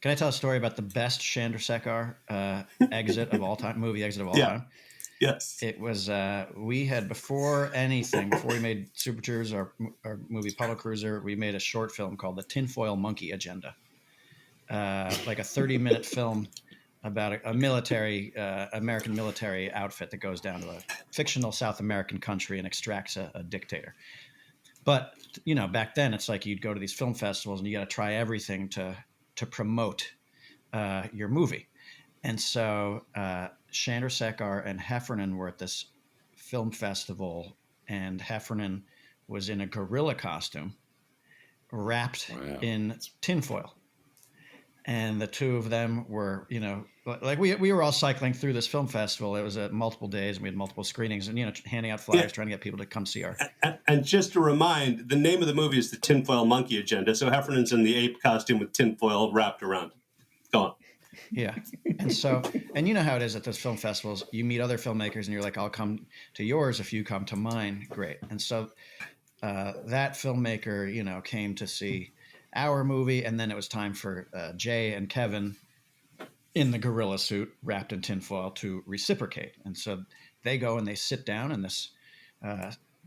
Can I tell a story about the best Chandrasekhar exit of all time, movie exit of all Yeah. time? Yes. It was we had before we made Super Troopers, our movie Puddle Cruiser, we made a short film called The Tinfoil Monkey Agenda, like a 30-minute film about a military American military outfit that goes down to a fictional South American country and extracts a dictator. But back then it's like you'd go to these film festivals and you got to try everything to promote your movie. And so Chandrasekhar and Heffernan were at this film festival, and Heffernan was in a gorilla costume wrapped in tinfoil. And the two of them were, like we were all cycling through this film festival. It was multiple days, and we had multiple screenings, and handing out flyers, trying to get people to come see our. And just to remind, the name of the movie is The Tinfoil Monkey Agenda. So Heffernan's in the ape costume with tinfoil wrapped around him. Go on. Yeah. And so, and you know how it is at those film festivals, you meet other filmmakers and you're like, I'll come to yours if you come to mine. Great. And so that filmmaker, came to see our movie. And then it was time for Jay and Kevin in the gorilla suit wrapped in tinfoil to reciprocate. And so they go and they sit down in this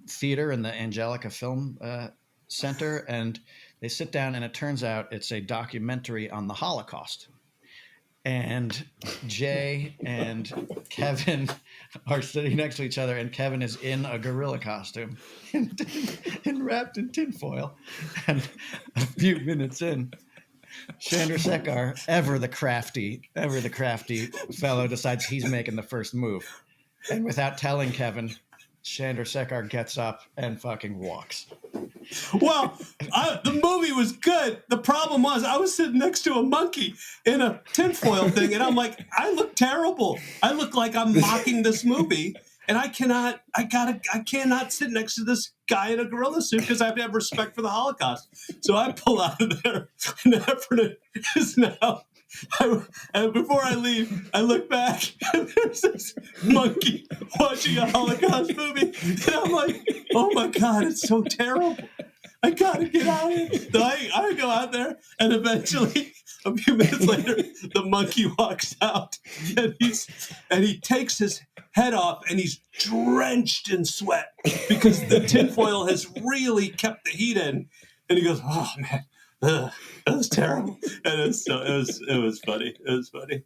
theater in the Angelica Film Center. And they sit down, and it turns out it's a documentary on the Holocaust. And Jay and Kevin are sitting next to each other, and Kevin is in a gorilla costume and wrapped in tinfoil. And a few minutes in, Chandrasekhar, ever the crafty fellow, decides he's making the first move. And without telling Kevin, Chandrasekhar gets up and fucking walks. Well, the movie was good. The problem was I was sitting next to a monkey in a tinfoil thing, and I'm like, I look terrible. I look like I'm mocking this movie, and I cannot sit next to this guy in a gorilla suit because I have to have respect for the Holocaust. So I pull out of there, and Heffernan is now. And before I leave, I look back, and there's this monkey watching a Holocaust movie, and I'm like, oh my God, it's so terrible. I gotta get out of here. So I go out there, and eventually, a few minutes later, the monkey walks out, and he takes his head off, and he's drenched in sweat because the tinfoil has really kept the heat in. And he goes, "Oh man, that was terrible." And it was funny. It was funny.